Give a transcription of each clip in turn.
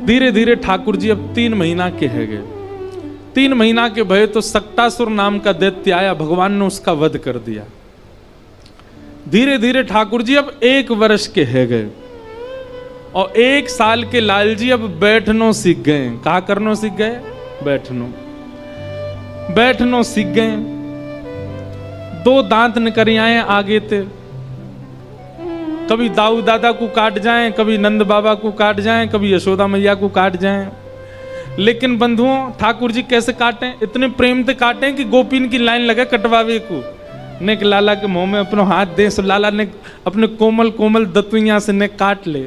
धीरे धीरे ठाकुर जी अब 3 महीना के है गए। 3 महीना के भय तो सक्टासुर नाम का दैत्य आया, भगवान ने उसका वध कर दिया। धीरे धीरे ठाकुर जी अब 1 वर्ष के है गए और 1 साल के लाल जी अब बैठनो सीख गए। कहा करनो सीख गए? बैठनो सीख गए। 2 दांत निकल आए आगे थे, कभी दाऊ दादा को काट जाएं, कभी नंद बाबा को काट जाएं, कभी यशोदा मैया को काट जाएं। लेकिन बंधुओं, ठाकुर जी कैसे काटें? इतने प्रेम से काटें कि गोपीन की लाइन लगे कटवावे को। नेक लाला के मुंह में अपना हाथ दे, सो लाला ने अपने कोमल कोमल दतुइया से ने काट ले।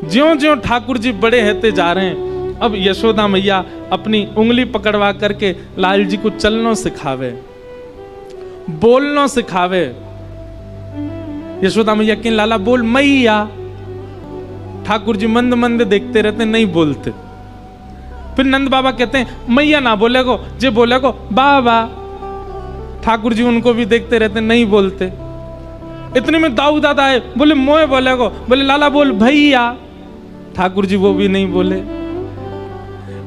ज्यों ज्यों ठाकुर जी बड़े होते जा रहे हैं, अब यशोदा मैया अपनी उंगली पकड़वा करके लाल जी को चलना सिखावे, बोलना सिखावे। यशोदा मैया कि लाला बोल मैया। ठाकुर जी मंद मंद देखते रहते, नहीं बोलते। फिर नंद बाबा कहते हैं मैया ना बोले को, जे बोले को बाबा। ठाकुर जी उनको भी देखते रहते, नहीं बोलते। इतने में दाऊ दादा आए, बोले मोए बोले को, बोले लाला बोल भैया। ठाकुर जी वो भी नहीं बोले।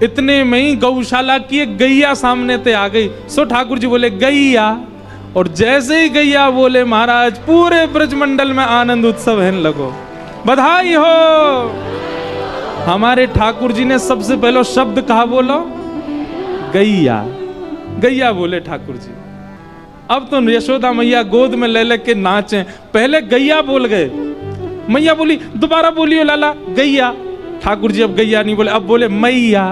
इतने में ही गौशाला की एक गैया सामने ते आ गई। सो ठाकुर जी बोले गैया, और जैसे ही गैया बोले महाराज, पूरे ब्रजमंडल में आनंद उत्सव है लगो। बधाई हो। हमारे ठाकुर जी ने सबसे पहले शब्द कहा बोलो? गैया। गैया बोले ठाकुर जी। अब तो यशोदा मैया गोद में ले लेके नाचे। पहले गैया बोल गए, मैया बोली दोबारा बोलियो लाला गैया। ठाकुर जी अब गैया नहीं बोले, अब बोले मैया।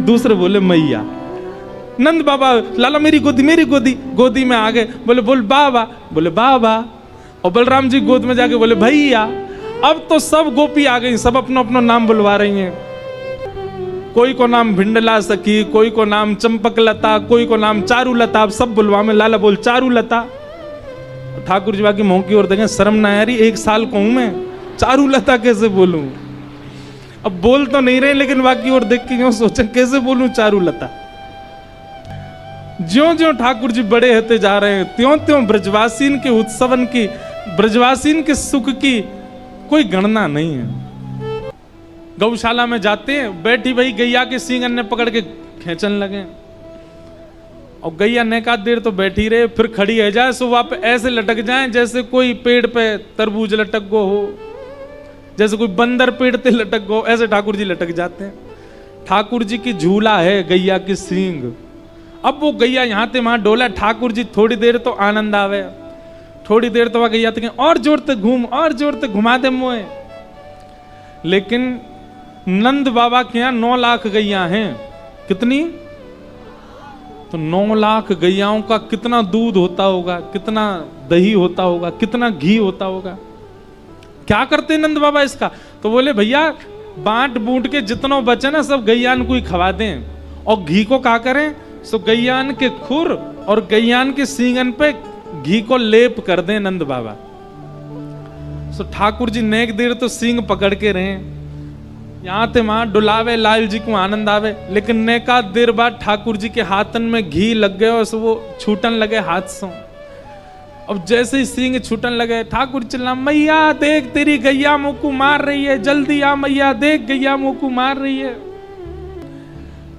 दूसरे बोले मैया। नंद बाबा लाला मेरी गोदी गोदी में आ गए, बोले बोल बाबा, बोले बाबा। और बलराम जी गोद में जाके बोले भैया। अब तो सब गोपी आ गई, सब अपना अपना नाम बुलवा रही हैं। कोई को नाम भिंडला सखी, कोई को नाम चंपक लता, कोई को नाम चारू लता। अब सब बुलवा में लाला बोल चारू लता। ठाकुर जी बाकी मुंह की ओर देखें, शर्म ना आ रही? 1 साल को हूं मैं, चारू लता कैसे बोलूं? अब बोल तो नहीं रहे, लेकिन बाकी ओर देख के यूं सोचे कैसे बोलूं चारू लता। ज्यों ज्यों ठाकुर जी बड़े होते जा रहे हैं, त्यों त्यों ब्रजवासीन के उत्सवन की, ब्रजवासीन के सुख की कोई गणना नहीं है। गौशाला में जाते हैं, बैठी वही गैया के सींग अन्य पकड़ के खींचन लगे। और गैया नेकात देर तो बैठी रहे, फिर खड़ी है जाए, सो वहां पे ऐसे लटक जाए जैसे कोई पेड़ पे तरबूज लटक गो हो, जैसे कोई बंदर पेड़ पे लटक गो, ऐसे ठाकुर जी लटक जाते हैं। ठाकुर जी की झूला है गैया की सींग। अब वो गैया यहाँ ते वहां डोला। ठाकुर जी थोड़ी देर तो आनंद आवे, थोड़ी देर तो वह गैया ते और जोर ते घूम, और जोर ते घुमा दे मोए। लेकिन नंद बाबा के यहाँ 9 लाख गैया हैं। कितनी? तो 9 लाख गैयाओं का कितना दूध होता होगा, कितना दही होता होगा, कितना घी होता होगा। क्या करते नंद बाबा इसका? तो बोले भैया बांट बूंट के जितना बचे ना सब गैयान को ही खवा दें। और घी को क्या करें? सो गैयान के खुर और गैयान के सींगन पे घी को लेप कर दें नंद बाबा। सो ठाकुर जी नेक देर तो सींग पकड़ के रहे, यहाँ ते वहां डुलावे, लाल जी को आनंद आवे। लेकिन नेका देर बाद ठाकुर जी के हाथन में घी लग गए और वो छूटन लगे हाथ से। अब जैसे ही सींग छूटन लगे, ठाकुर चिल्ला मैया देख तेरी गैया मुंह को मार रही है, जल्दी आ मैया देख गैया मुंह को मार रही है।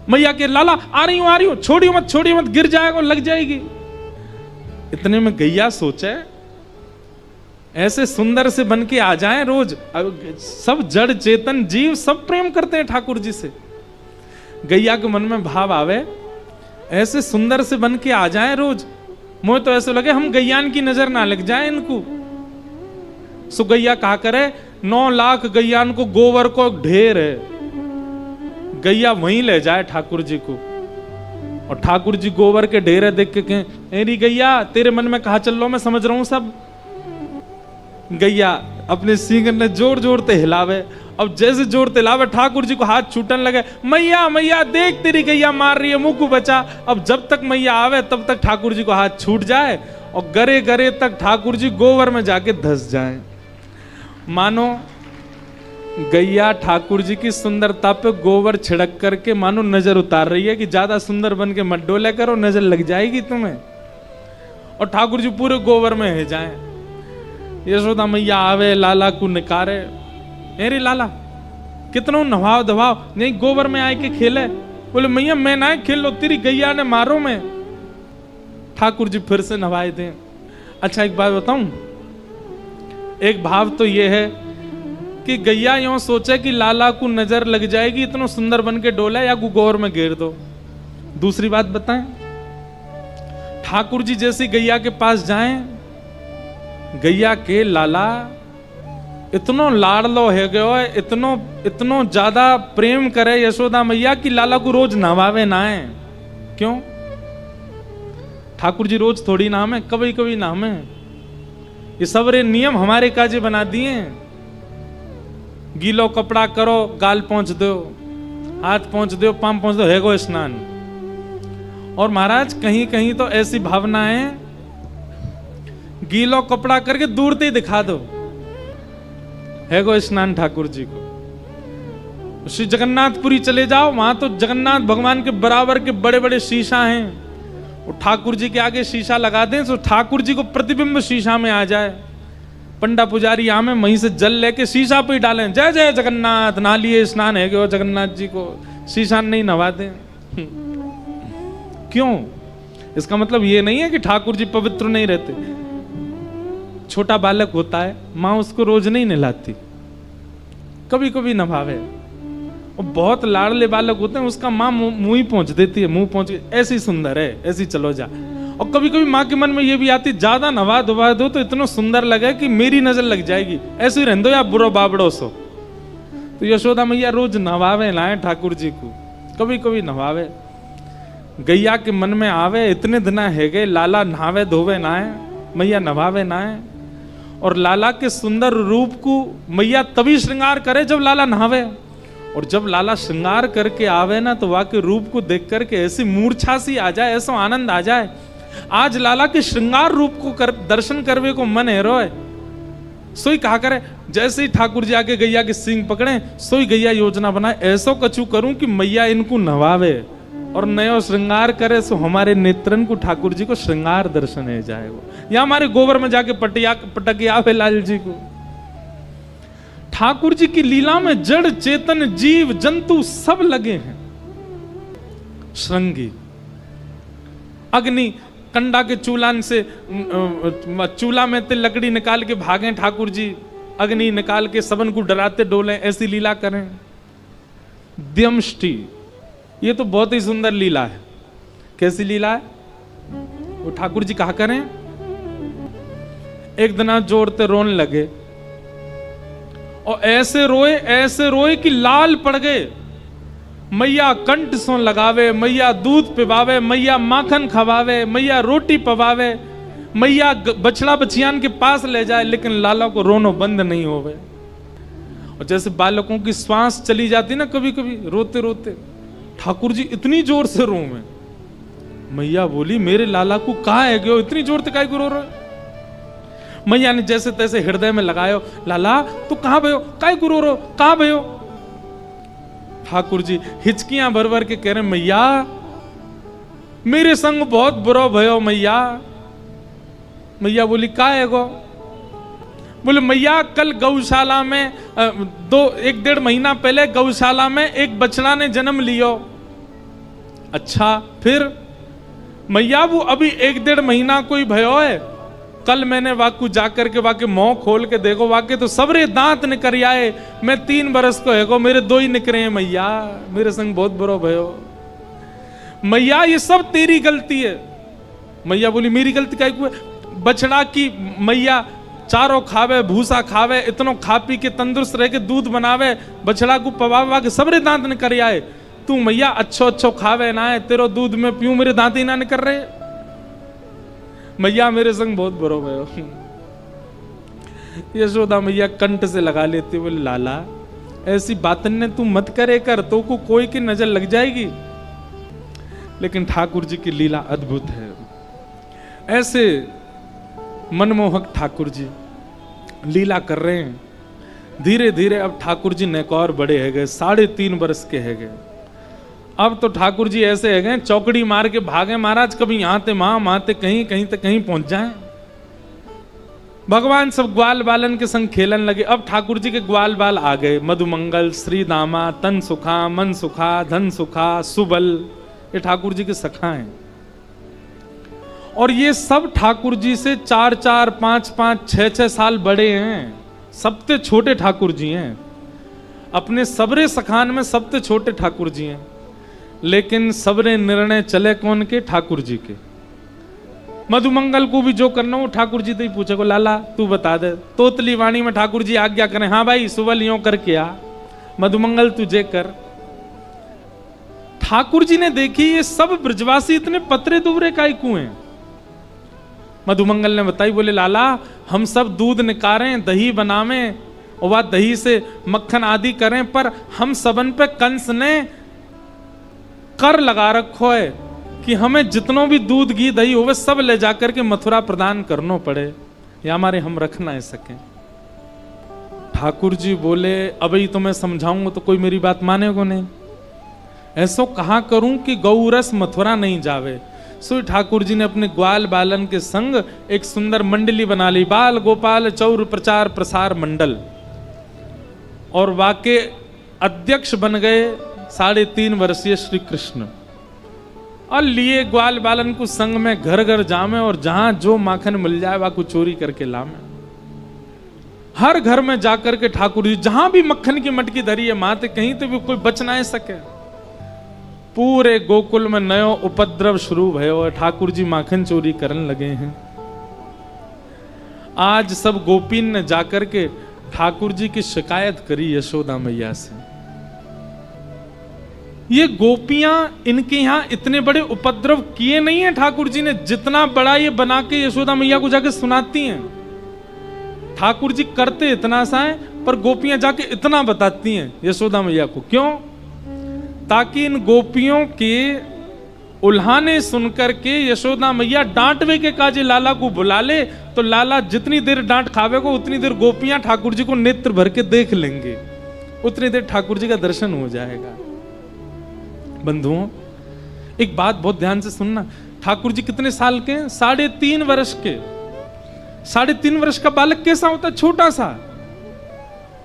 मैया के लाला आ रही हूं, छोड़ियो मत, गिर जाएगा, लग जाएगी। इतने में गैया सोचे ऐसे सुंदर से बन के आ जाएं रोज। सब जड़ चेतन जीव सब प्रेम करते हैं ठाकुर जी से। गैया के मन में भाव आवे ऐसे सुंदर से बन के आ जाएं रोज। मुझे तो ऐसे लगे हम गैयान की नजर ना लग जाए इनको। सो गैया कहा करे 9 लाख गैयान को गोबर को ढेर है, गैया वहीं ले जाए ठाकुर जी को। और ठाकुर जी गोबर के ढेर देख के कहें एरी गैया तेरे मन में कहा चल लो, मैं समझ रहा हूं सब। गैया अपने सींग ने जोर जोर ते हिलावे। अब जैसे जोर ते हिलावे ठाकुर जी को हाथ छूटन लगे। मैया मैया देख तेरी गैया मार रही है, मुंह को बचा। अब जब तक मैया आवे तब तक ठाकुर जी को हाथ छूट जाए और गरे गरे तक ठाकुर जी गोबर में जाके धस जाए। मानो गैया ठाकुर जी की सुंदरता पे गोबर छिड़क करके मानो नजर उतार रही है कि ज्यादा सुंदर बन के मत डोले करो, नजर लग जाएगी तुम्हें। और ठाकुर जी पूरे गोबर में है जाए। यशोदा मैया आवे लाला को निकारे, अरे लाला कितनों नवाव दबाव, नहीं गोबर में आए के खेले। बोले मैया मैं ना खेलो, तेरी गैया ने मारो मैं। ठाकुर जी फिर से नवाए दें। अच्छा एक बात बताऊं, एक भाव तो ये है कि गैया यूं सोचे कि लाला को नजर लग जाएगी, इतना सुंदर बन के डोला या गोबर में घेर दो। दूसरी बात बताएं, ठाकुर जी जैसी गैया के पास जाएं, गैया के लाला इतनो लाडलो है गयो है, इतनो ज्यादा प्रेम करे यशोदा मैया कि लाला को रोज नहवावे ना है। क्यों? ठाकुर जी रोज थोड़ी नाम है, कभी कभी नाम है। ये सबरे नियम हमारे काजे बना दिए। गीलो कपड़ा करो, गाल पहुंच दो, हाथ पहुंच दो, पांव पहुंच दो, है गो स्नान। और महाराज कहीं कहीं तो ऐसी भावना है, गीलो कपड़ा करके दूर से ही दिखा दो, है गो स्नान ठाकुर जी को। श्री जगन्नाथपुरी चले जाओ, वहां तो जगन्नाथ भगवान के बराबर के बड़े बड़े शीशा हैं। वो ठाकुर जी के आगे शीशा लगा दें तो ठाकुर जी को प्रतिबिंब शीशा में आ जाए। पंडा पुजारी आमे वहीं से जल लेके शीशा पे ही डालें, जय जय जगन्नाथ, नहा लिए स्नान है गो जगन्नाथ जी को, शीशा नहीं नवा दें। क्यों? इसका मतलब ये नहीं है कि ठाकुर जी पवित्र नहीं रहते। छोटा बालक होता है, माँ उसको रोज नहीं नहलाती, कभी कभी नभावे। और बहुत लाडले बालक होते हैं, उसका माँ मुंह ही पहुंच देती है, मुंह पहुंच ऐसी सुंदर है, ऐसी चलो जा। और कभी कभी माँ के मन में ये भी आती, ज्यादा नवा धुवा दो तो इतना सुंदर लगे कि मेरी नजर लग जाएगी, ऐसे ही रहने दो या बुरो बाबड़ो सो। तो यशोदा मैया रोज नवावे लाए ठाकुर जी को, कभी कभी नवावे। गैया के मन में आवे, इतने दिन है गए लाला नहावे धोवे ना है, मैया नवावे ना है। और लाला के सुंदर रूप को मैया तभी श्रृंगार करे जब लाला नहावे। और जब लाला श्रृंगार करके आवे ना, तो वाके रूप को देख करके ऐसी मूर्छा सी आ जाए, ऐसा आनंद आ जाए। आज लाला के श्रृंगार रूप को दर्शन करवे को मन है रोए। सोई कहा करे, जैसे ही ठाकुर जी आके गैया के सींग पकड़े, सोई गैया योजना बनाए, ऐसो कछु करूं कि मैया इनको नवावे और नयो श्रृंगार करे, सो हमारे नेत्रन को ठाकुर जी को श्रृंगार दर्शन है जाएगा। या हमारे गोबर में जाके पटक आवे लाल जी को। ठाकुर जी की लीला में जड़ चेतन जीव जंतु सब लगे हैं। श्रृंगी अग्नि कंडा के चूलान से, चूल्हा में ते लकड़ी निकाल के भागे ठाकुर जी, अग्नि निकाल के सबन को डराते डोले, ऐसी लीला करें। द्यमष्टि, ये तो बहुत ही सुंदर लीला है। कैसी लीला है? वो ठाकुर जी कहा करें, एक दिन जोरते रोने लगे और ऐसे रोए कि लाल पड़ गए। मैया कंठ सो लगावे, मैया दूध पिवावे, मैया माखन खवावे, मैया रोटी पवावे, मैया बछड़ा बछियान के पास ले जाए, लेकिन लाला को रोनो बंद नहीं होवे। और जैसे बालकों की श्वास चली जाती ना कभी कभी रोते रोते, ठाकुर जी इतनी जोर से रो में। मैया बोली, मेरे लाला को कहाँ है गयो, इतनी जोर से काहे को रो रहे? मैया ने जैसे तैसे हृदय में लगायो, लाला तू कहाँ भयो, काहे को रो रहो, कहाँ भयो? ठाकुर जी हिचकियां भर भर के कह रहे, मैया मेरे संग बहुत बुरा भयो मैया। मैया बोली, का है गो? बोले, मैया कल गौशाला में 1-1.5 महीना पहले गौशाला में एक बछड़ा ने जन्म लियो। अच्छा फिर? मैया वो अभी 1-1.5 महीना कोई भयो है, कल मैंने वाकू जाकर के वाके मुंह खोल के देखो, वाके तो सबरे दांत निकर आए। मैं 3 बरस को है, मेरे 2 ही निकरे हैं मैया, मेरे संग बहुत बुरो भयो। मैया ये सब तेरी गलती है। मैया बोली, मेरी गलती क्या है? बछड़ा की मैया चारों खावे, भूसा खावे, इतनो खा पी के तंदुरुस्त रह के दूध बनावे, बछड़ा को पवावा के सबरे दांत निकर आए। तू मैया अच्छो खावे ना है, तेरो दूध में पीऊं, मेरे दांत ही ना निकर रहे। मैया मेरे संग बहुत बुरो भयो। यशोदा मैया कंठ से लगा लेती, बोले, लाला ऐसी बातन ने तू मत करे कर, तो को कोई की नजर लग जाएगी। लेकिन ठाकुर जी की लीला अद्भुत है। ऐसे मनमोहक ठाकुर जी लीला कर रहे हैं। धीरे धीरे अब ठाकुर जी नेकौर बड़े है गए, 3.5 बरस के है गए। अब तो ठाकुर जी ऐसे है गए, चौकड़ी मार के भागे महाराज, कभी यहां ते वहां ते कहीं, कहीं तक कहीं पहुंच जाए। भगवान सब ग्वाल बालन के संग खेलन लगे। अब ठाकुर जी के ग्वाल बाल आ गए, मधुमंगल, श्री दामा, तन सुखा, मन सुखा, धन सुखा, सुबल, ये ठाकुर जी के सखा हैं। और ये सब ठाकुर जी से 4-4, 5-5, 6-6 साल बड़े हैं, सबसे छोटे ठाकुर जी हैं। अपने सबरे सखान में सबसे छोटे ठाकुर जी हैं, लेकिन सबरे निर्णय चले कौन के? ठाकुर जी के। मधुमंगल को भी जो करना हो ठाकुर जी तो ही पूछे को, लाला तू बता दे। तोतली वाणी में ठाकुर जी आज्ञा करें, हाँ भाई सुबल यूं करके आ, मधुमंगल तुझे कर। ठाकुर जी ने देखी ये सब ब्रजवासी इतने पतरे दुबरे काहे क्यों हैं? मधुमंगल ने बताई, बोले लाला हम सब दूध निकारें, दही बनावें और वह दही से मक्खन आदि करें, पर हम सबन पे कंस ने कर लगा रखो है कि हमें जितनों भी दूध घी दही हो सब ले जाकर के मथुरा प्रदान करना पड़े, या हमारे हम रख ना सके। ठाकुर जी बोले, अभी तो मैं समझाऊंगा तो कोई मेरी बात मानेगा नहीं, ऐसो कहा करूं कि गौरस मथुरा नहीं जावे। सो ठाकुर जी ने अपने ग्वाल बालन के संग एक सुंदर मंडली बना ली, बाल गोपाल चौर प्रचार प्रसार मंडल, और वाके अध्यक्ष बन गए 3.5 वर्षीय श्री कृष्ण। और लिए ग्वाल बालन को संग में घर घर जामे और जहां जो माखन मिल जाए वह को चोरी करके लामे। हर घर में जाकर के ठाकुर जी जहां भी मक्खन की मटकी धरी है माते, कहीं तो भी कोई बच ना सके। पूरे गोकुल में नयो उपद्रव शुरू भयो और ठाकुर जी माखन चोरी करने लगे हैं। आज सब गोपीन ने जाकर के ठाकुर जी की शिकायत करी यशोदा मैया से। ये गोपियां इनके यहां इतने बड़े उपद्रव किए नहीं है ठाकुर जी ने, जितना बड़ा ये बना के यशोदा मैया को जाके सुनाती हैं। ठाकुर जी करते इतना सा है, पर गोपियां जाके इतना बताती हैं यशोदा मैया को। क्यों? ताकि इन गोपियों के उल्हाने सुनकर के यशोदा मैया डांटवे के काजे लाला को बुला ले, तो लाला जितनी देर डांट खावेगा उतनी देर गोपियां ठाकुर जी को नेत्र भर के देख लेंगे, उतनी देर ठाकुर जी का दर्शन हो जाएगा। बंधुओं, एक बात बहुत ध्यान से सुनना, ठाकुर जी कितने साल के हैं? 3.5 वर्ष के। 3.5 वर्ष का बालक कैसा होता? छोटा सा,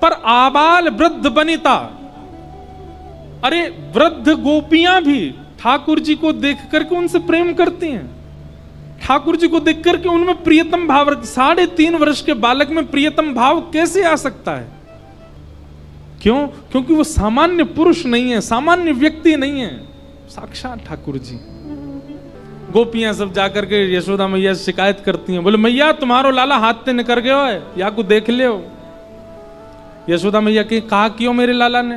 पर आबाल वृद्ध बनिता। अरे वृद्ध गोपियां भी ठाकुर जी को देख करके उनसे प्रेम करती हैं, ठाकुर जी को देख करके उनमें प्रियतम भाव। 3.5 वर्ष के बालक में प्रियतम भाव कैसे आ सकता है? क्यों? क्योंकि वो सामान्य पुरुष नहीं है, सामान्य व्यक्ति नहीं है, साक्षात ठाकुर जी। गोपियां सब जाकर के यशोदा मैया से शिकायत करती हैं, बोले मैया तुम्हारो लाला हाथ से निकल गयो है, या को देख ले हो। यशोदा मैया के कहा क्यों मेरे लाला ने?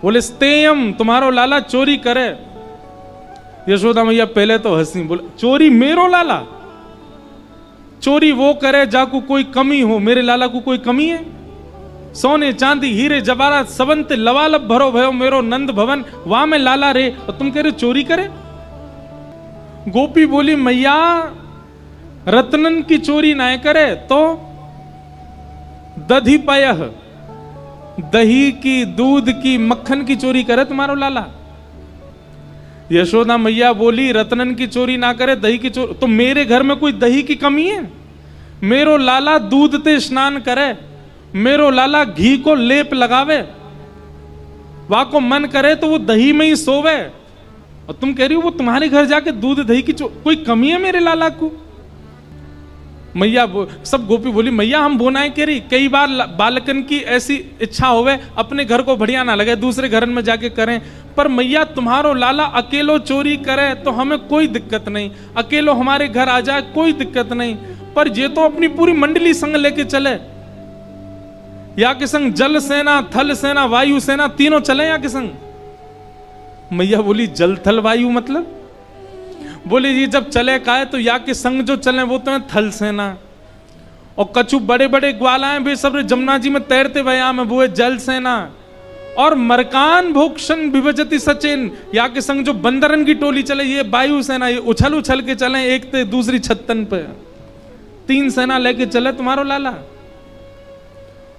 बोले स्तेयम, तुम्हारो लाला चोरी करे। यशोदा मैया पहले तो हंसी, बोले चोरी मेरो लाला? चोरी वो करे जाको कोई कमी हो, मेरे लाला को कोई कमी है? सोने चांदी हीरे जवाहरात सबंत लवालब भरो भयो मेरो नंद भवन, वहां में लाला रे, और तुम कह रहे चोरी करे? गोपी बोली मैया रत्नन की चोरी ना करे तो दधी पयह, दही की, दूध की, मक्खन की चोरी करे तुम्हारो लाला? यशोदा मैया बोली रत्नन की चोरी ना करे, दही की चोरी, तो मेरे घर में कोई दही की कमी है? मेरो लाला दूध ते स्नान करे, मेरो लाला घी को लेप लगावे, वा को मन करे तो वो दही में ही सोवे, और तुम कह रही हो वो तुम्हारे घर जाके दूध दही की कोई कमी है मेरे लाला को? मैया सब गोपी बोली मैया हम बोनाए कह रही, कई बार बालकन की ऐसी इच्छा होवे अपने घर को बढ़िया ना लगे दूसरे घर में जाके करें, पर मैया तुम्हारो लाला अकेलो चोरी करे तो हमें कोई दिक्कत नहीं, अकेलो हमारे घर आ जाए कोई दिक्कत नहीं, पर ये तो अपनी पूरी मंडली संग लेके चले, या के संग जल सेना, थल सेना, वायु सेना तीनों चले या के संग? मैया बोली जल थल वायु मतलब? बोले जी जब चले काहे तो या के संग जो चले वो तो है थल सेना, और कछु बड़े बड़े ग्वालाएं भी सब जमुना जी में तैरते व्यायाम है वो है जल सेना, और मरकान भोक्षण विभजति सचिन, या के संग जो बंदरन की टोली चले ये वायु सेना, ये उछल उछल के चले एक ते दूसरी छत्तन पे, 3 सेना लेके चले तुम्हारो लाला।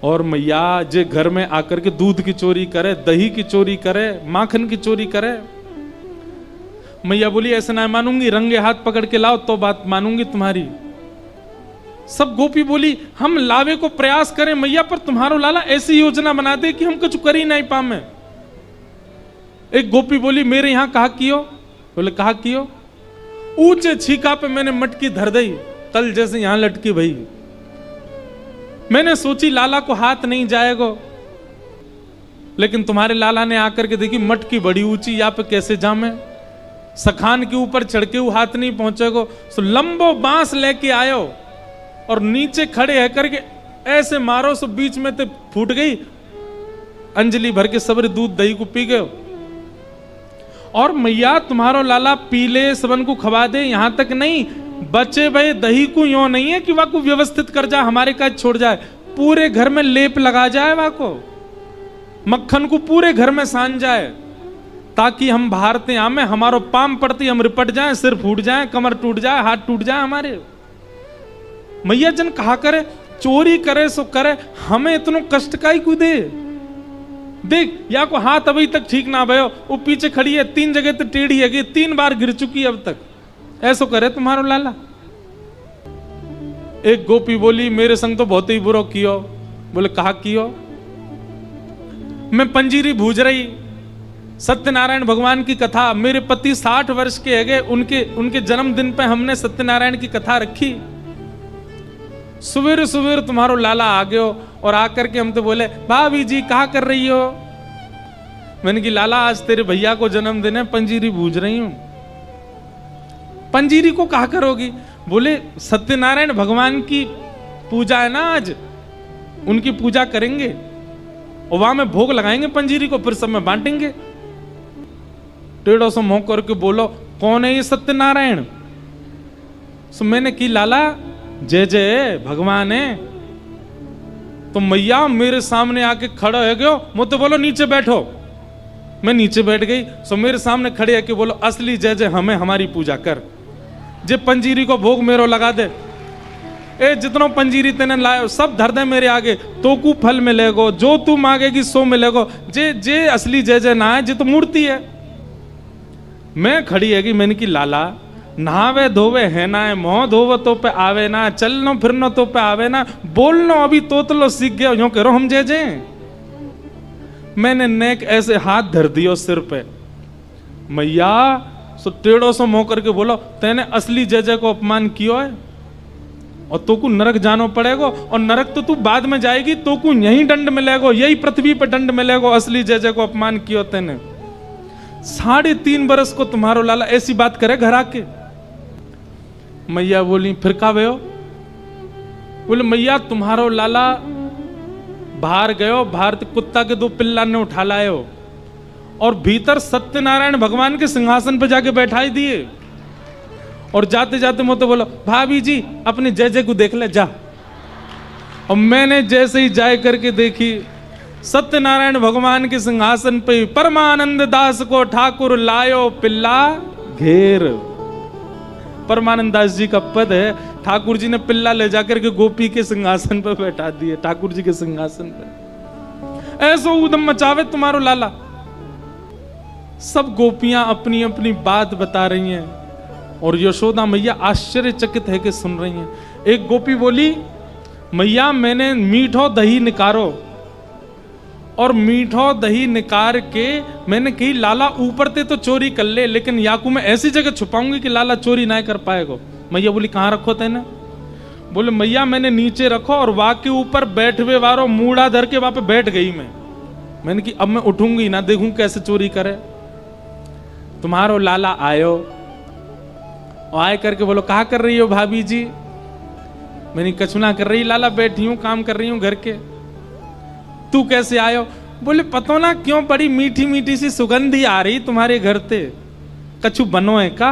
और मैया जे घर में आकर के दूध की चोरी करे, दही की चोरी करे, माखन की चोरी करे, मैया बोली ऐसे ना मानूंगी, रंगे हाथ पकड़ के लाओ तो बात मानूंगी तुम्हारी। सब गोपी बोली हम लावे को प्रयास करें मैया, पर तुम्हारो लाला ऐसी योजना बना दे कि हम कुछ कर ही नहीं पामे। एक गोपी बोली मेरे यहां कहा कियो? बोले कहा कियो? ऊंचे छीका पे मैंने मटकी धर दी, कल जैसे यहां लटकी भई। मैंने सोची लाला को हाथ नहीं जाएगा, लेकिन तुम्हारे लाला ने आकर के देखी मटकी बड़ी ऊंची, यहाँ पे कैसे जामे, सखान के ऊपर चढ़ के वो हाथ नहीं पहुंचेगो। सो लंबो बांस लेके आयो और नीचे खड़े है करके ऐसे मारो, सो बीच में तो फूट गई। अंजलि भर के सबरे दूध दही को पी गए। और मैया तुम्हारो लाला पीले सबन को खवा दे, यहां तक नहीं बचे भाई दही को यो नहीं है कि वह को व्यवस्थित कर जाए, हमारे काज छोड़ जाए, पूरे घर में लेप लगा जाए, वह को मक्खन को पूरे घर में सान जाए, ताकि हम भारते आमे हमारो पाम पड़ती हम रिपट जाए, सिर फूट जाए, कमर टूट जाए, हाथ टूट जाए हमारे। मैया जन कहा करे चोरी करे सो करे, हमें इतनो कष्ट का ही को दे। देख या को हाथ अभी तक ठीक ना भयो, वो पीछे खड़ी है, 3 जगह तो टेढ़ी है, 3 बार गिर चुकी है अब तक, ऐसो करे तुम्हारो लाला। एक गोपी बोली मेरे संग तो बहुत ही बुरा कियो। बोले कहा कियो? मैं पंजीरी भूज रही, सत्यनारायण भगवान की कथा, मेरे पति 60 वर्ष के है गए, उनके जन्मदिन पे हमने सत्यनारायण की कथा रखी। सुबेर सुबेर तुम्हारो लाला आ गयो और आकर के हम तो बोले भाभी जी कहा कर रही हो? मैंने कि लाला आज तेरे भैया को जन्मदिन है, पंजीरी भूज रही हूं। पंजीरी को कहा करोगी? बोले सत्यनारायण भगवान की पूजा है ना आज, उनकी पूजा करेंगे और वहां में भोग लगाएंगे पंजीरी को, फिर सब में बांटेंगे। टेढ़ो सो मुंह करके बोलो कौन है ये सत्यनारायण? सो मैंने की लाला जय जय भगवान है। तो मैया मेरे सामने आके खड़ा है गयो, मुझे बोलो नीचे बैठो। मैं नीचे बैठ गई। सो मेरे सामने खड़े है कि बोलो असली जय जय हमें, हमारी पूजा कर, जे पंजीरी को भोग मेरो लगा दे। ए जितनो पंजीरी तेने लायो सब धर दे मेरे आगे, तो कु फल मिलेगो, जो तू मांगेगी सो मिलेगो। जे जे असली जय जय ना है, जे तो मूर्ति है। मैं खड़ी है कि मैंने की लाला नहावे धोवे है ना, मोह धोव तो पे आवे ना, चलनो फिरनो तो पे आवे ना, बोलनो अभी तोतलो सीख गया, यूं करो हम जय जय। मैंने नेक ऐसे हाथ धर दियो सिर पे। मैया सो टेढ़ो सो मुंह करके बोलो तेने असली जय जय को अपमान कियो है और तो को नरक जानो पड़ेगो, और नरक तो तू बाद में जाएगी, तो को यही दंड मिलेगो, यही पृथ्वी पे दंड मिलेगो, असली जय जय को अपमान कियो तेने। 3.5 बरस को तुम्हारो लाला ऐसी बात करे घर आके। मैया बोली फिर का भयो? बोले मैया तुम्हारो लाला बाहर गयो, बाहर कुत्ता के 2 पिल्ला ने उठा लायो और भीतर सत्यनारायण भगवान के सिंहासन पर जाके बैठाई दिए, और जाते जाते मुझे तो बोलो भाभी जी अपने जय जय को देख ले जा। और मैंने जैसे ही जाए करके देखी, सत्यनारायण भगवान के सिंहासन पे परमानंद दास को ठाकुर लायो पिल्ला घेर। परमानंद दास जी का पद है, ठाकुर जी ने पिल्ला ले जाकर के गोपी के सिंहासन पर बैठा दिए, ठाकुर जी के सिंहासन पर। ऐसो उदम मचावे तुम्हारो लाला। सब गोपियां अपनी अपनी बात बता रही हैं और यशोदा मैया आश्चर्यचकित है कि सुन रही हैं। एक गोपी बोली मैया मैंने मीठो दही निकारो, और मीठो दही निकार के मैंने कही लाला ऊपर ते तो चोरी कर ले, लेकिन याकू मैं ऐसी जगह छुपाऊंगी कि लाला चोरी ना कर पाएगा। मैया बोली कहाँ रखो तेने? बोले मैया मैंने नीचे रखो और वहां के ऊपर बैठवे वारो मूड़ा धर के वहां पे बैठ गई मैंने कि अब मैं उठूंगी ना, देखूं कैसे चोरी करे। तुम्हारो लाला आयो और आए करके बोलो कहा कर रही हो भाभी जी? मैंने कछुना कर रही लाला, बैठी हूं काम कर रही हूं घर के। तू कैसे आयो? बोले पतो ना क्यों बड़ी मीठी मीठी सी सुगंधी आ रही तुम्हारे घर से, कछु बनो है का?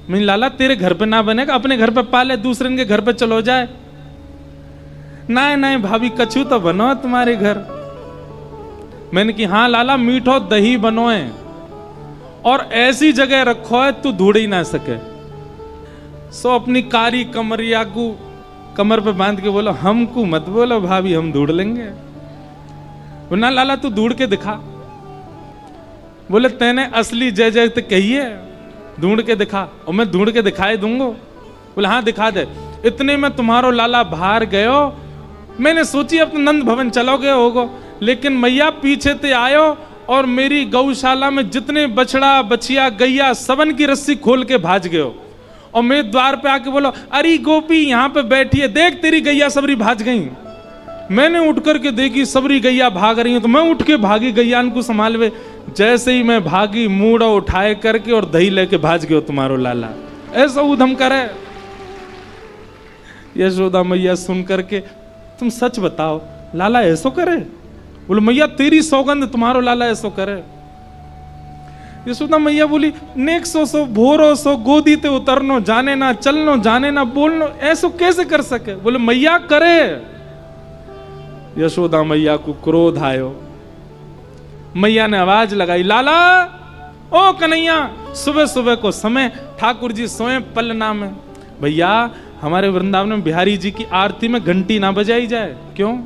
मैं लाला तेरे घर पे ना बनेगा, अपने घर पे पाले, दूसरे के घर पे चलो जाए। नहीं नहीं भाभी कछु तो बनो है तुम्हारे घर। मैंने कि हाँ लाला मीठो दही बनो है और ऐसी जगह रखो है तू ढूंढ ही ना सके। सो अपनी कारी कमरिया को कमर पे बांध के बोलो हमको मत बोलो भाभी, हम ढूंढ लेंगे। ना लाला तू ढूंढ के दिखा। बोले तेने असली जय जय तो कही है, ढूंढ के दिखा। और मैं ढूंढ के दिखाए दूंगा। बोले हाँ दिखा दे। इतने में तुम्हारो लाला बाहर गयो। मैंने सोची अब तो नंद भवन चलोगे होगो, लेकिन मैया पीछे ते आयो और मेरी गौशाला में जितने बछड़ा बछिया गैया सबन की रस्सी खोल के भाज गयो। और मेरे द्वार पे आके बोलो, अरे गोपी यहाँ पे बैठी है, देख तेरी गैया सबरी भाज गई। मैंने उठ करके देखी सबरी गैया भाग रही है, तो मैं उठ के भागी गैयान को संभालवे। जैसे ही मैं भागी, मूड़ा उठाए करके और दही लेके भाज गयो तुम्हारो लाला। ऐसा उधम करे। यशोदा मैया सुन करके, तुम सच बताओ लाला ऐसो करे? बोलो मैया तेरी सौगंध तुम्हारो लाला ऐसो करे। यशोदा मैया बोली, नेक सो भोरो सो गोदी ते उतरनो, जाने ना चलनो, जाने ना बोलनो, ऐसो कैसे कर सके? बोले मैया करे। यशोदा मैया को क्रोध आयो। मैया ने आवाज लगाई, लाला ओ कन्हैया, सुबह सुबह को समय ठाकुर जी सोए पलना में। भैया हमारे वृंदावन में बिहारी जी की आरती में घंटी ना बजाई जाए, क्यों?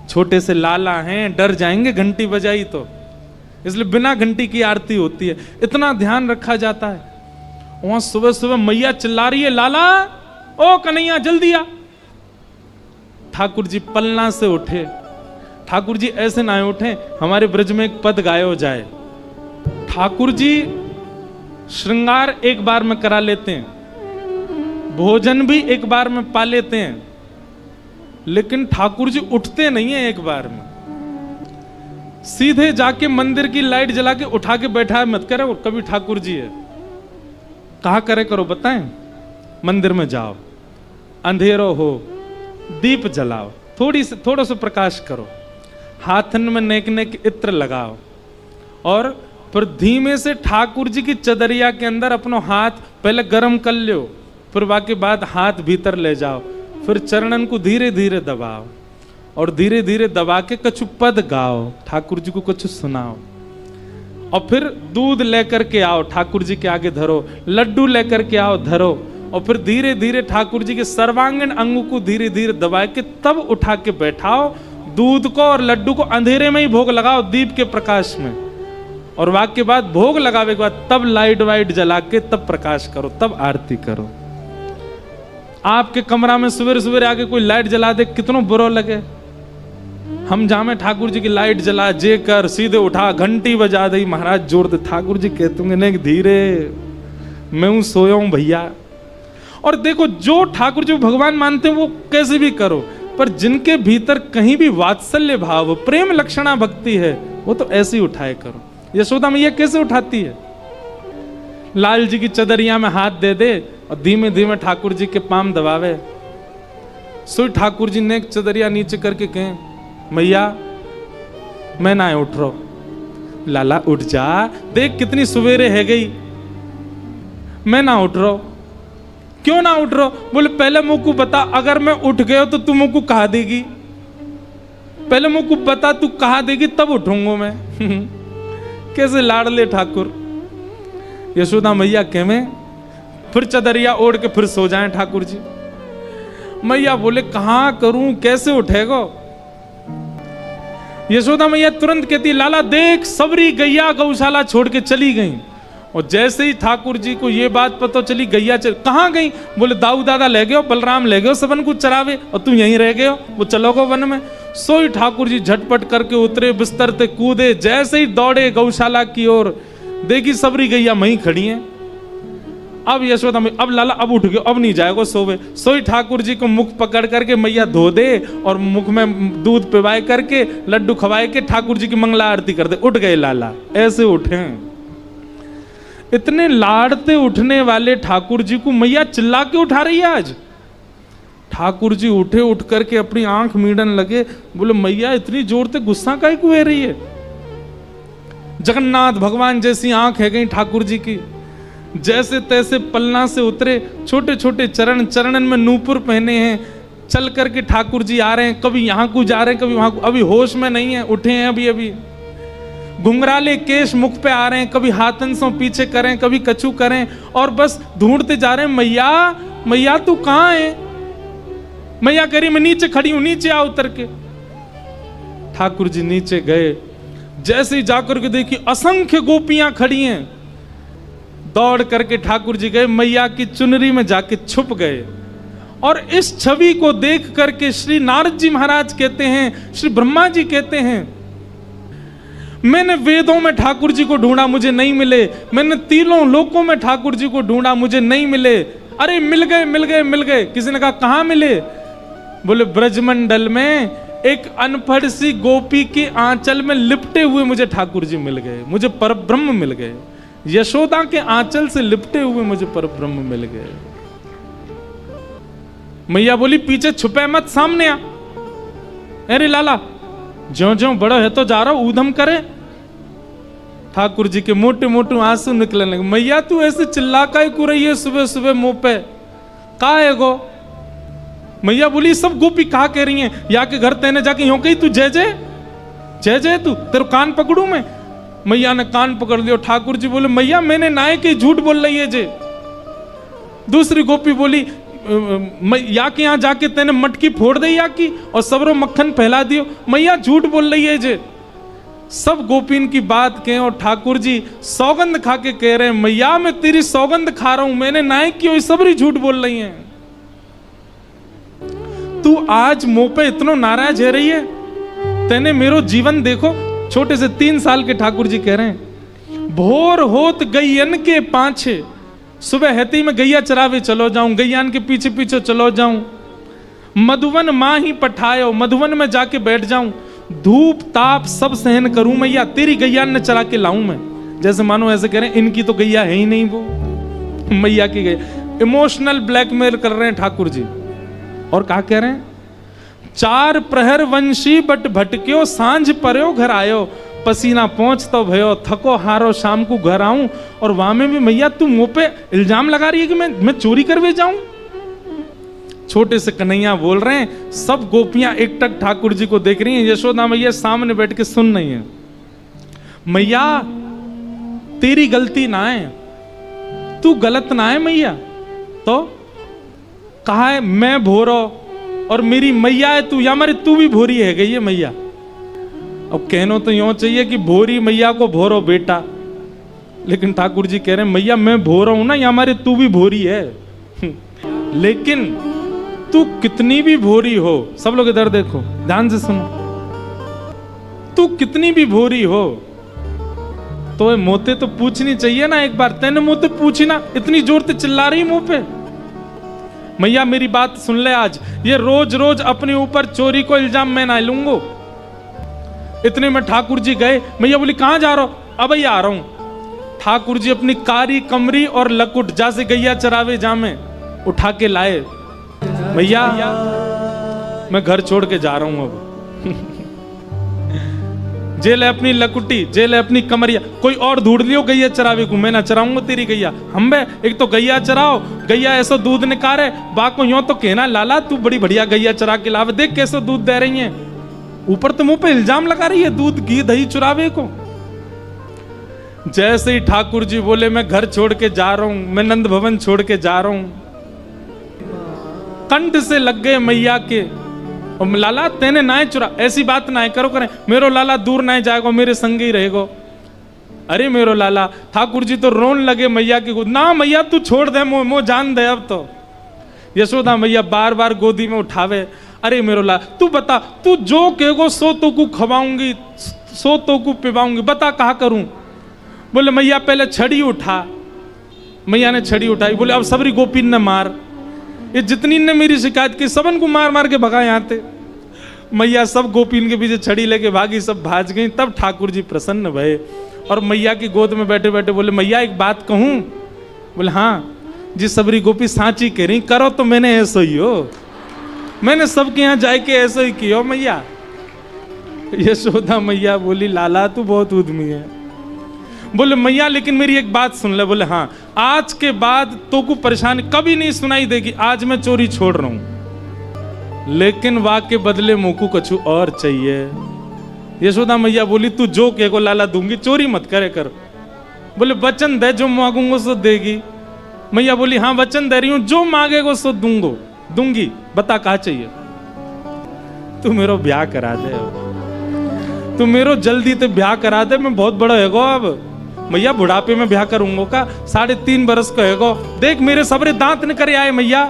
छोटे से लाला हैं, डर जाएंगे घंटी बजाई तो, इसलिए बिना घंटी की आरती होती है। इतना ध्यान रखा जाता है। वहां सुबह सुबह मैया चिल्ला रही है, लाला ओ कन्हैया जल्दी आ। ठाकुर जी पलना से उठे। ठाकुर जी ऐसे ना उठे, हमारे ब्रज में एक पद गायो जाए। ठाकुर जी श्रृंगार एक बार में करा लेते हैं, भोजन भी एक बार में पा लेते हैं, लेकिन ठाकुर जी उठते नहीं है एक बार में। सीधे जाके मंदिर की लाइट जला के उठा के बैठा मत करे। और कभी ठाकुर जी है, कहा करे करो बताएं? मंदिर में जाओ, अंधेरो हो, दीप जलाओ, थोड़ा सा प्रकाश करो, हाथन में नेक नेक इत्र लगाओ, और फिर धीमे से ठाकुर जी की चदरिया के अंदर अपनो हाथ पहले गर्म कर लो, फिर बाकी बाद हाथ भीतर ले जाओ, फिर चरणन को धीरे धीरे दबाओ, और धीरे धीरे दबा के कछु पद गाओ, ठाकुर जी को कुछ सुनाओ। और फिर दूध लेकर के आओ, ठाकुर जी के आगे धरो, लड्डू लेकर के आओ, धरो, और फिर धीरे धीरे ठाकुर जी के सर्वांगीण अंगों को धीरे धीरे दबा के तब उठा के बैठाओ। दूध को और लड्डू को अंधेरे में ही भोग लगाओ, दीप के प्रकाश में, और वाक के बाद भोग लगावे के बाद तब लाइट वाइट जला के तब प्रकाश करो, तब आरती करो। आपके कमरा में सवेरे सवेरे आके कोई लाइट जला दे, कितना बुरा लगे। हम जामे ठाकुर जी की लाइट जला जे कर, सीधे उठा घंटी बजा दी, महाराज जोर दे। ठाकुर जी कहते होंगे धीरे, मैं हूं सोया हूं भैया। और देखो जो ठाकुर जी भगवान मानते हैं वो कैसे भी करो, पर जिनके भीतर कहीं भी वात्सल्य भाव, प्रेम लक्षणा भक्ति है, वो तो ऐसे ही उठाए करो। यशोदा मैया कैसे उठाती है? लाल जी की चदरिया में हाथ दे दे और धीमे धीमे ठाकुर जी के पाम दबावे। सोई ठाकुर जी ने चदरिया नीचे करके कहें, मैया मैं ना उठ रहा। लाला उठ जा, देख कितनी सवेरे है गई। मैं ना उठ रहा। क्यों ना उठ रहा? बोले पहले मुझ को बता, अगर मैं उठ गया तो तू मुझ को कहा देगी? पहले मुझ को बता, तू कहा देगी तब उठूंगा मैं। कैसे लाडले ठाकुर। यशोदा मैया कहवे फिर चदरिया ओढ़ के फिर सो जाएं ठाकुर जी। मैया बोले कहां करूं, कैसे उठेगा? यशोदा मैया तुरंत कहती, लाला देख सबरी गैया गौशाला छोड़ के चली गई। और जैसे ही ठाकुर जी को ये बात पता चली, गैया कहाँ गई? बोले दाऊ दादा ले गए, बलराम ले गए सबन को चरावे, और तू यहीं रह गए, वो चलोगे वन में। सोई ठाकुर जी झटपट करके उतरे, बिस्तर ते कूदे, जैसे ही दौड़े गौशाला की ओर, देखी सबरी गैया वहीं खड़ी है। अब यशोदा में, अब लाला अब उठ गए, अब नहीं जाएगा सोवे। सोई ठाकुर जी को मुख पकड़ करके मैया धो दे और मुख में दूध पिवाए करके लड्डू खवाए के ठाकुर जी की मंगला आरती कर दे। उठ गए लाला, ऐसे उठे। इतने लाड़ते उठने वाले ठाकुर जी को मैया चिल्ला के उठा रही है आज। ठाकुर जी उठे, उठ करके अपनी आंख मीड़न लगे। बोले मैया इतनी जोर से गुस्सा काहे को हो रही है? जगन्नाथ भगवान जैसी आंख है गई ठाकुर जी की। जैसे तैसे पलना से उतरे, छोटे छोटे चरण, चरणन में नूपुर पहने हैं, चल करके ठाकुर जी आ रहे हैं, कभी यहाँ को जा रहे हैं, कभी वहां को, अभी होश में नहीं है, उठे हैं अभी अभी। घुंघराले केश मुख पे आ रहे हैं, कभी हाथन से पीछे करें, कभी कछु करें, और बस ढूंढते जा रहे हैं, मैया मैया तू कहाँ है? मैया कह रही मैं नीचे खड़ी हूं, नीचे आ उतर के। ठाकुर जी नीचे गए, जैसे ही जाकर के देखी असंख्य गोपियां खड़ी हैं। दौड़ करके ठाकुर जी गए, मैया की चुनरी में जाके छुप गए। और इस छवि को देख करके श्री नारद जी महाराज कहते हैं, श्री ब्रह्मा जी कहते हैं, मैंने वेदों में ठाकुर जी को ढूंढा, मुझे नहीं मिले। मैंने तीनों लोकों में ठाकुर जी को ढूंढा, मुझे नहीं मिले। अरे मिल गए, मिल गए, मिल गए। किसी ने कहा कहां मिले? बोले ब्रजमंडल में एक अनपढ़ सी गोपी के आंचल में लिपटे हुए मुझे ठाकुर जी मिल गए, मुझे परब्रह्म मिल गए। यशोदा के आंचल से लिपटे हुए मुझे परब्रह्म मिल गए। मैया बोली पीछे छुपे मत, सामने आ। अरे लाला, ज्यों ज्यों बड़ा है तो जा रहा हूं, ऊधम करे। ठाकुर जी के मोटे मोटे आंसू निकलने लगे। मैया तू ऐसे चिल्ला का ही रही है सुबह सुबह मुंह पे, का है गो? मैया बोली सब गोपी कहा कह रही हैं, या के घर तेने जाके यूं कही तू जय जय जय जय, तू तेरे कान पकड़ू मैं? मैया ने कान पकड़ लियो। ठाकुर जी बोले मैया मैंने नाय के झूठ बोल रही है जे। दूसरी गोपी बोली या के यहां जाके तेने मटकी फोड़ दी या की और सबरो मक्खन फैला दियो। मैया झूठ बोल रही है जे। सब गोपीन की बात कहें और ठाकुर जी सौगंध खा के कह रहे हैं मैया मैं तेरी सौगंध खा रहा हूं, मैंने नाय की, सबरी झूठ बोल रही हैं। तू आज मुंह पे इतना नाराज है रही है, तेने मेरो जीवन देखो। छोटे से 3 साल के ठाकुर जी कह रहे हैं भोर होत गैयन के पाछे, सुबह हेती में गैया चरावे चलो जाऊं, गैयान के पीछे पीछे चलो जाऊं। मधुवन मां ही पठायो, मधुवन में जाके बैठ जाऊं। धूप ताप सब सहन करूं मैया, तेरी गैयान ने चरा के लाऊं मैं। जैसे मानो ऐसे कह रहे हैं इनकी तो गैया है ही नहीं, वो मैया की गैया। इमोशनल ब्लैकमेल कर रहे हैं ठाकुर जी। और क्या कह रहे हैं? 4 प्रहर वंशी बट भटक्यो, सांझ पर्यो घर आयो। पसीना पहुंच तो भयो, थको हारो शाम को घर आऊं। और वहां में भी मैया तू मुंह पे इल्जाम लगा रही है कि मैं चोरी करवे जाऊं। छोटे से कन्हैया बोल रहे हैं, सब गोपियां एकटक ठाकुर जी को देख रही हैं। यशोदा मैया सामने बैठ के सुन रही है। मैया तेरी गलती ना है, तू गलत ना है मैया। तो कहा है मैं भोरो और मेरी मैया है तू, या मारे तू भी भोरी है गई है मैया। अब कहनो तो यूं चाहिए कि भोरी मैया को भोरो बेटा, लेकिन ठाकुर जी कह रहे हैं मैया मैं भोरा हूं ना, या मारे तू भी भोरी है। लेकिन तू कितनी भी भोरी हो, सब लोग इधर देखो ध्यान से सुनो, तू कितनी भी भोरी हो तो मोते तो पूछनी चाहिए ना एक बार। तेने मोते पूछी ना, इतनी जोर से चिल्ला रही मुंह पे। मैया मेरी बात सुन ले, आज ये रोज रोज अपने ऊपर चोरी को इल्जाम मैं ना लूंगा। इतने में ठाकुर जी गए। मैया बोली कहां जा रहा हो? अब ही आ रहा हूं। ठाकुर जी अपनी कारी कमरी और लकुट जैसे गैया चरावे जामे उठा के लाए। मैया मैं घर छोड़ के जा रहा हूं अब। जेल है अपनी लकुटी, जेल है अपनी कमरिया, कोई और ढूंढ लियो गैया चरावे को, मैं ना चराऊंगा तेरी गैया। हम बे एक तो गैया चराओ, गैया ऐसा दूध निकारे, बाको यूं तो कहना लाला तू बड़ी बढ़िया गैया चरा के लावे, देख कैसे दूध दे रही है। ऊपर तो मुंह पे इल्जाम लगा रही है दूध घी दही चुरावे को। जैसे ही ठाकुर जी बोले मैं घर छोड़ के जा रहा हूं, मैं नंद भवन छोड़ के जा रहा हूं, कंठ से लग गए मैया के। और लाला तेने ना चुरा, ऐसी बात ना करो करें, मेरो लाला दूर ना जाएगा, मेरे संग ही रहेगो। अरे मेरो लाला, ठाकुर जी तो रोन लगे मैया की गोद। ना मैया तू छोड़ दे, मो जान दे अब तो। यशोदा मैया बार बार गोदी में उठावे। अरे मेरो लाला तू बता, तू जो कहेगो सो तो को खवाऊंगी, सो तो को पिवाऊंगी, बता कहा करूं। बोले मैया पहले छड़ी उठा। मैया ने छड़ी उठाई। बोले अब सबरी गोपी ने मार, ये जितनी ने मेरी शिकायत की सबन को मार मार के भगा यहाँ थे। मैया सब गोपीन के पीछे छड़ी लेके भागी, सब भाज गई। तब ठाकुर जी प्रसन्न भये और मैया की गोद में बैठे बैठे बोले मैया एक बात कहूं? बोले हाँ जी सबरी गोपी सांची कह रही, करो तो मैंने ऐसा ही हो, मैंने सबके यहाँ जाके ऐसा ही किया मैया। यशोदा मैया बोली लाला तू बहुत उद्यमी है। बोले मैया लेकिन मेरी एक बात सुन ले। बोले हाँ, आज के बाद तो को परेशानी कभी नहीं सुनाई देगी। आज मैं चोरी छोड़ रहा हूं, लेकिन वाक के बदले मुझको कुछ और चाहिए। यशोदा मैया बोली तू जो कहेगो लाला दूंगी, चोरी मत करे कर। बोले वचन दे, जो मांगूंगा सो देगी। मैया बोली हाँ वचन दे रही हूं, जो मांगेगो सो दूंगी, बता कहा चाहिए। तू मेरो ब्याह करा दे, तू मेरो जल्दी ते ब्याह करा दे, मैं बहुत बड़ा हैगो अब, मैया बुढ़ापे में ब्याह करूंगो का, 3.5 बरस का हैगो, देख मेरे सबरे दांत न करे आए मैया,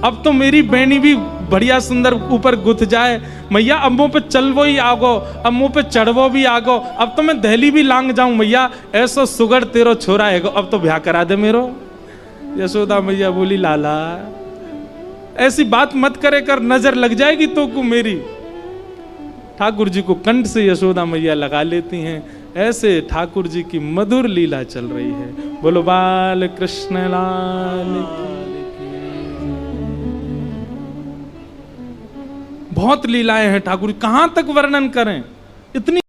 अब तो मेरी बेनी भी बढ़िया सुंदर ऊपर गुथ जाए मैया, अब मुँह पे चलवो ही आगो, अब मुँह पे चढ़वो भी आगो, अब तो मैं दहली भी लांग जाऊं मैया, ऐसो सुगड़ तेरो छोरा हैगो, अब तो ब्याह करा दे मेरो। यशोदा मैया बोली लाला ऐसी बात मत करे कर, नजर लग जाएगी तो को मेरी। ठाकुर जी को कंठ से यशोदा मैया लगा लेती हैं। ऐसे ठाकुर जी की मधुर लीला चल रही है। बोलो बाल कृष्ण लाल की। बहुत लीलाएं हैं ठाकुर, कहां तक वर्णन करें, इतनी